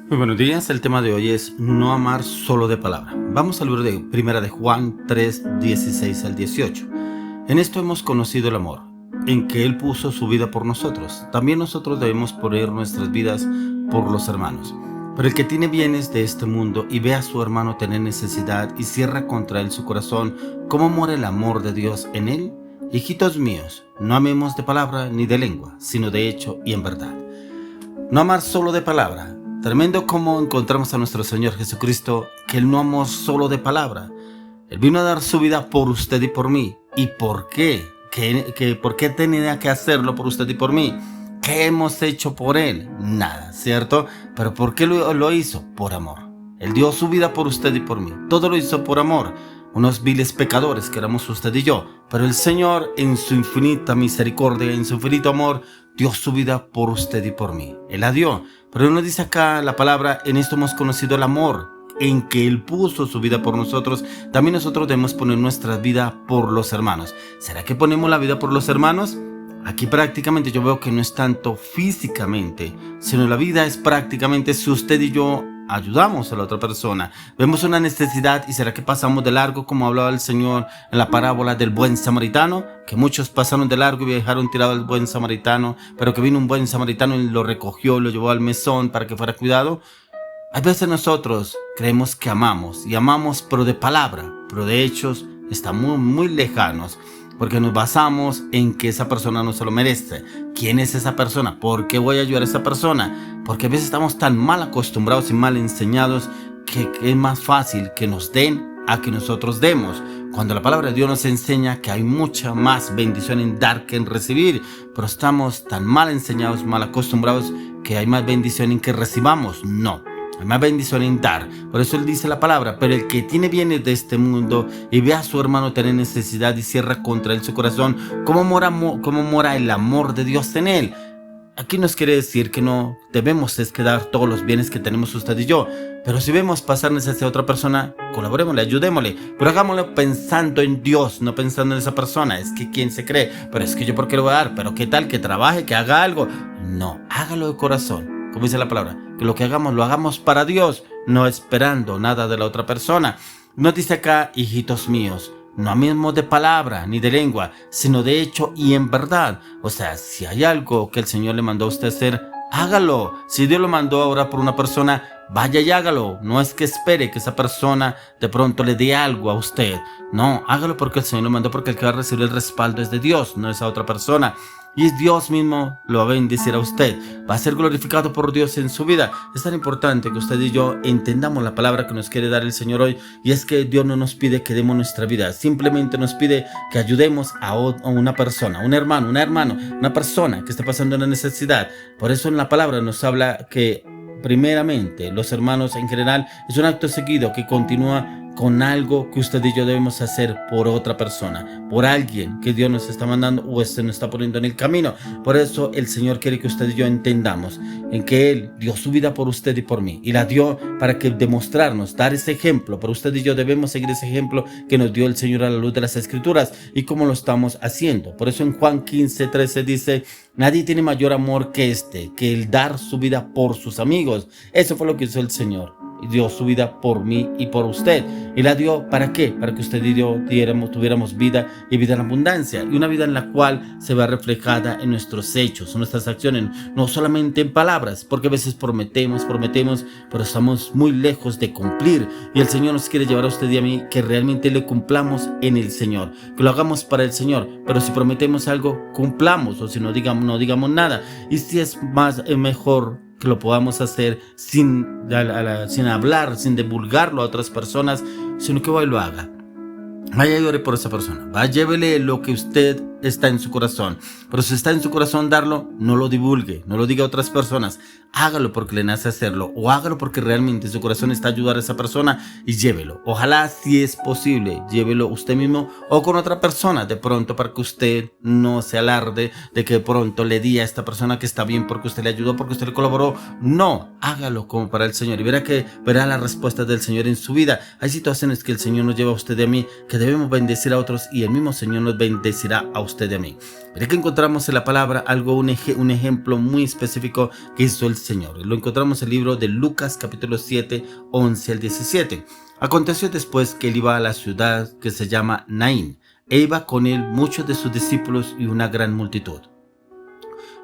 Muy buenos días, el tema de hoy es no amar solo de palabra. Vamos al libro de Primera de Juan 3, 16 al 18. En esto hemos conocido el amor, en que Él puso su vida por nosotros. También nosotros debemos poner nuestras vidas por los hermanos. Pero el que tiene bienes de este mundo y ve a su hermano tener necesidad y cierra contra él su corazón, ¿cómo muere el amor de Dios en él? Hijitos míos, no amemos de palabra ni de lengua, sino de hecho y en verdad. No amar solo de palabra. Tremendo como encontramos a nuestro Señor Jesucristo, que Él no amó solo de palabra. Él vino a dar su vida por usted y por mí. ¿Y por qué? ¿Por qué tenía que hacerlo por usted y por mí? ¿Qué hemos hecho por Él? Nada, ¿cierto? ¿Pero por qué lo hizo? Por amor. Él dio su vida por usted y por mí. Todo lo hizo por amor. Unos viles pecadores que éramos usted y yo. Pero el Señor, en su infinita misericordia, en su infinito amor, dio su vida por usted y por mí. Él la dio. Pero nos dice acá la palabra, en esto hemos conocido el amor, en que Él puso su vida por nosotros. También nosotros debemos poner nuestra vida por los hermanos. ¿Será que ponemos la vida por los hermanos? Aquí prácticamente yo veo que no es tanto físicamente, sino la vida es prácticamente si usted y yo ayudamos a la otra persona. Vemos una necesidad y será que pasamos de largo, como hablaba el Señor en la parábola del buen samaritano, que muchos pasaron de largo y dejaron tirado al buen samaritano, pero que vino un buen samaritano y lo recogió, lo llevó al mesón para que fuera cuidado. A veces nosotros creemos que amamos y amamos pero de palabra, pero de hechos estamos muy lejanos. Porque nos basamos en que esa persona no se lo merece. ¿Quién es esa persona? ¿Por qué voy a ayudar a esa persona? Porque a veces estamos tan mal acostumbrados y mal enseñados que es más fácil que nos den a que nosotros demos. Cuando la palabra de Dios nos enseña que hay mucha más bendición en dar que en recibir. Pero estamos tan mal enseñados, mal acostumbrados que hay más bendición en que recibamos. No. Hay más bendición en dar. Por eso Él dice la palabra, pero el que tiene bienes de este mundo y ve a su hermano tener necesidad y cierra contra él su corazón, ¿cómo mora el amor de Dios en él? Aquí nos quiere decir que no debemos dar todos los bienes que tenemos usted y yo. Pero si vemos pasar necesidad a otra persona, colaborémosle, ayudémosle. Pero hagámoslo pensando en Dios, no pensando en esa persona. Es que ¿quién se cree? Pero es que yo ¿por qué le voy a dar? Pero ¿qué tal? Que trabaje, que haga algo. No, hágalo de corazón. Como dice la palabra, que lo que hagamos, lo hagamos para Dios, no esperando nada de la otra persona. Nos dice acá, hijitos míos, no amemos de palabra ni de lengua, sino de hecho y en verdad. O sea, si hay algo que el Señor le mandó a usted hacer, hágalo. Si Dios lo mandó ahora por una persona, vaya y hágalo. No es que espere que esa persona de pronto le dé algo a usted. No, hágalo porque el Señor lo mandó, porque el que va a recibir el respaldo es de Dios, no es a otra persona. Y Dios mismo lo va a bendecir a usted. Va a ser glorificado por Dios en su vida. Es tan importante que usted y yo entendamos la palabra que nos quiere dar el Señor hoy. Y es que Dios no nos pide que demos nuestra vida. Simplemente nos pide que ayudemos a una persona, un hermano, una persona que está pasando una necesidad. Por eso en la palabra nos habla que primeramente los hermanos en general es un acto seguido que continúa con algo que usted y yo debemos hacer por otra persona, por alguien que Dios nos está mandando o se nos está poniendo en el camino. Por eso el Señor quiere que usted y yo entendamos en que Él dio su vida por usted y por mí, y la dio para que demostrarnos, dar ese ejemplo. Pero usted y yo debemos seguir ese ejemplo que nos dio el Señor a la luz de las Escrituras y cómo lo estamos haciendo. Por eso en Juan 15:13 dice: nadie tiene mayor amor que que el dar su vida por sus amigos. Eso fue lo que hizo el Señor. Y dio su vida por mí y por usted. Y la dio ¿para qué? Para que usted y yo tuviéramos vida y vida en abundancia. Y una vida en la cual se va reflejada en nuestros hechos, en nuestras acciones, no solamente en palabras. Porque a veces prometemos, pero estamos muy lejos de cumplir. Y el Señor nos quiere llevar a usted y a mí que realmente le cumplamos en el Señor. Que lo hagamos para el Señor. Pero si prometemos algo, cumplamos. O si no digamos nada. Y si es mejor que lo podamos hacer sin hablar, sin divulgarlo a otras personas, sino que vaya y lo haga. Vaya y ore por esa persona. Vaya, llévele lo que usted está en su corazón. Pero si está en su corazón darlo, no lo divulgue, no lo diga a otras personas. Hágalo porque le nace hacerlo, o hágalo porque realmente su corazón está a ayudar a esa persona, y llévelo. Ojalá, si es posible, llévelo usted mismo o con otra persona de pronto, para que usted no se alarde de que de pronto le di a esta persona que está bien porque usted le ayudó, porque usted le colaboró. No, hágalo como para el Señor y verá la respuesta del Señor en su vida. Hay situaciones que el Señor nos lleva a usted y a mí que debemos bendecir a otros, y el mismo Señor nos bendecirá a usted y a mí. Mire que encontramos en la palabra un ejemplo muy específico que hizo el Señor. Lo encontramos en el libro de Lucas capítulo 7, 11 al 17. Aconteció después que él iba a la ciudad que se llama Naín, e iba con él muchos de sus discípulos y una gran multitud.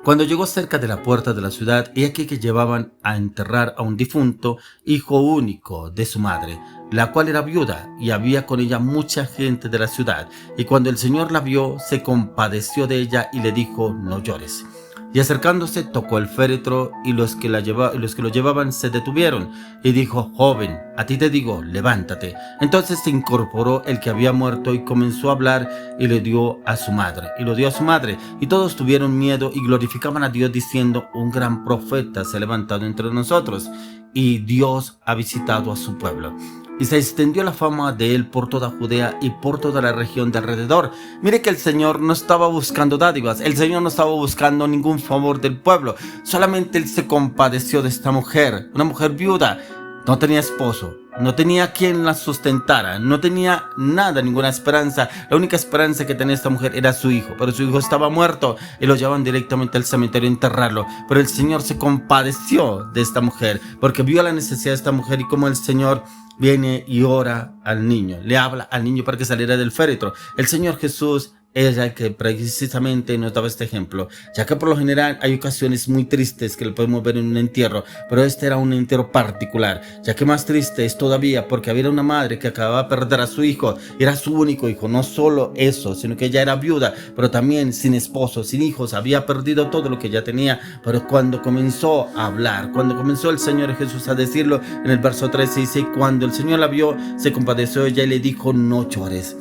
Cuando llegó cerca de la puerta de la ciudad, he aquí que llevaban a enterrar a un difunto, hijo único de su madre, la cual era viuda, y había con ella mucha gente de la ciudad. Y cuando el Señor la vio, se compadeció de ella y le dijo: no llores. Y acercándose, tocó el féretro, y los que lo llevaban se detuvieron. Y dijo: joven, a ti te digo, levántate. Entonces se incorporó el que había muerto y comenzó a hablar, y lo dio a su madre. Y todos tuvieron miedo y glorificaban a Dios diciendo: un gran profeta se ha levantado entre nosotros, y Dios ha visitado a su pueblo. Y se extendió la fama de él por toda Judea y por toda la región de alrededor. Mire que el Señor no estaba buscando dádivas, el Señor no estaba buscando ningún favor del pueblo. Solamente él se compadeció de esta mujer, una mujer viuda. No tenía esposo, no tenía quien la sustentara, no tenía nada, ninguna esperanza. La única esperanza que tenía esta mujer era su hijo, pero su hijo estaba muerto y lo llevaban directamente al cementerio a enterrarlo. Pero el Señor se compadeció de esta mujer porque vio la necesidad de esta mujer, y como el Señor viene y ora al niño, le habla al niño para que saliera del féretro. El Señor Jesús es el que precisamente nos daba este ejemplo, ya que por lo general hay ocasiones muy tristes que lo podemos ver en un entierro, pero este era un entierro particular, ya que más triste es todavía porque había una madre que acababa de perder a su hijo, era su único hijo. No solo eso, sino que ella era viuda, pero también sin esposo, sin hijos, había perdido todo lo que ella tenía. Pero cuando comenzó a hablar, cuando comenzó el Señor Jesús a decirlo, en el verso 13 dice: cuando el Señor la vio, se compadeció de ella y le dijo: no llores.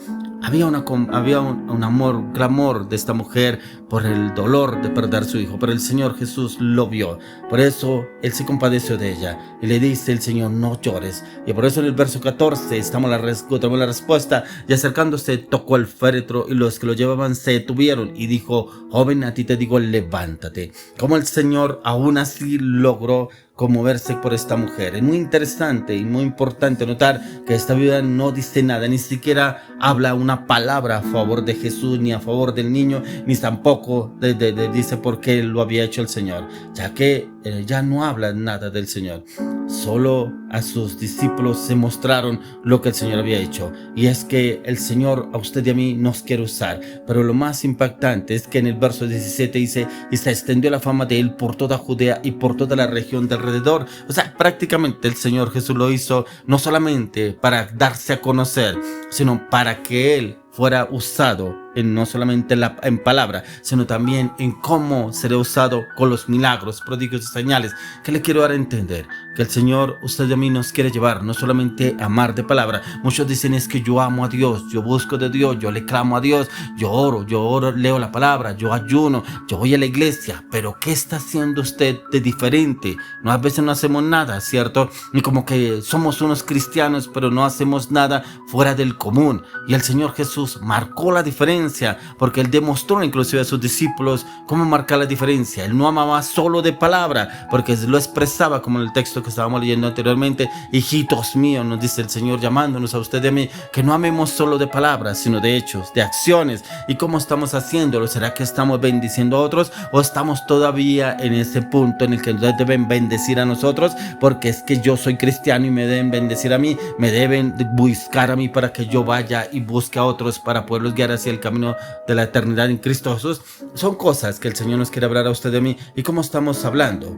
Había un amor, clamor de esta mujer por el dolor de perder a su hijo, pero el Señor Jesús lo vio. Por eso Él se compadeció de ella y le dice el Señor: no llores. Y por eso en el verso 14 tenemos la respuesta: y acercándose tocó el féretro, y los que lo llevaban se detuvieron, y dijo: joven, a ti te digo, levántate. Como el Señor aún así logró conmoverse por esta mujer. Es muy interesante y muy importante notar que esta viuda no dice nada, ni siquiera habla una palabra a favor de Jesús, ni a favor del niño, ni tampoco dice por qué lo había hecho el Señor, ya que ya no habla nada del Señor. Solo a sus discípulos se mostraron lo que el Señor había hecho, y es que el Señor a usted y a mí nos quiere usar. Pero lo más impactante es que en el verso 17 dice: y se extendió la fama de él por toda Judea y por toda la región de alrededor. O sea, prácticamente el Señor Jesús lo hizo no solamente para darse a conocer, sino para que él fuera usado no solamente en palabra, sino también en cómo será usado con los milagros, prodigios y señales. ¿Qué le quiero dar a entender? Que el Señor, usted y a mí, nos quiere llevar no solamente a amar de palabra. Muchos dicen: es que yo amo a Dios, yo busco de Dios, yo le clamo a Dios, yo oro, leo la palabra, yo ayuno, yo voy a la iglesia. Pero ¿qué está haciendo usted de diferente? No, a veces no hacemos nada, ¿cierto? Y como que somos unos cristianos, pero no hacemos nada fuera del común. Y el Señor Jesús marcó la diferencia, porque Él demostró inclusive a sus discípulos cómo marcar la diferencia. Él no amaba solo de palabra, porque lo expresaba como en el texto que estábamos leyendo anteriormente: hijitos míos, nos dice el Señor llamándonos a usted y a mí, que no amemos solo de palabras, sino de hechos, de acciones. ¿Y cómo estamos haciéndolo? ¿Será que estamos bendiciendo a otros, o estamos todavía en ese punto en el que ustedes deben bendecir a nosotros? Porque es que yo soy cristiano y me deben bendecir a mí, me deben buscar a mí para que yo vaya y busque a otros para poderlos guiar hacia el camino de la eternidad en Cristo Jesús. Son cosas que el Señor nos quiere hablar a usted de mí. ¿Y cómo estamos hablando?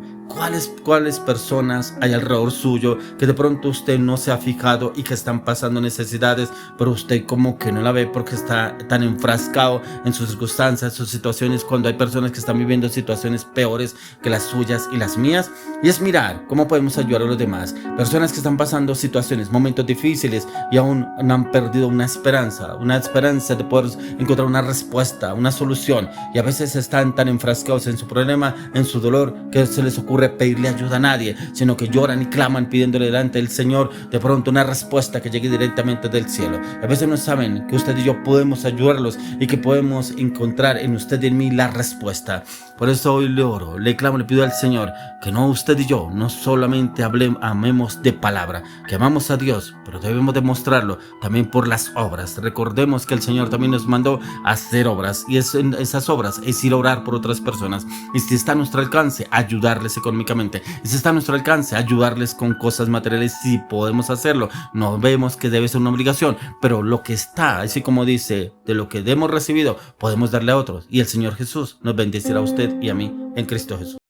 ¿Cuáles personas hay alrededor suyo que de pronto usted no se ha fijado y que están pasando necesidades, pero usted como que no la ve porque está tan enfrascado en sus circunstancias, sus situaciones, cuando hay personas que están viviendo situaciones peores que las suyas y las mías? Y es mirar cómo podemos ayudar a los demás. Personas que están pasando situaciones, momentos difíciles, y aún no han perdido una esperanza de poder encontrar una respuesta, una solución, y a veces están tan enfrascados en su problema, en su dolor, que se les ocurre ocurre pedirle ayuda a nadie, sino que lloran y claman pidiéndole delante del Señor de pronto una respuesta que llegue directamente del cielo. A veces no saben que usted y yo podemos ayudarlos y que podemos encontrar en usted y en mí la respuesta. Por eso hoy le oro, le clamo, le pido al Señor que no usted y yo no solamente amemos de palabra, que amamos a Dios, pero debemos demostrarlo también por las obras. Recordemos que el Señor también nos mandó a hacer obras, y esas obras es ir a orar por otras personas. Y si está a nuestro alcance, ayudarles económicamente. Y si está a nuestro alcance, ayudarles con cosas materiales, si podemos hacerlo. No vemos que debe ser una obligación, pero lo que está, así como dice, de lo que hemos recibido, podemos darle a otros. Y el Señor Jesús nos bendecirá a usted y a mí en Cristo Jesús.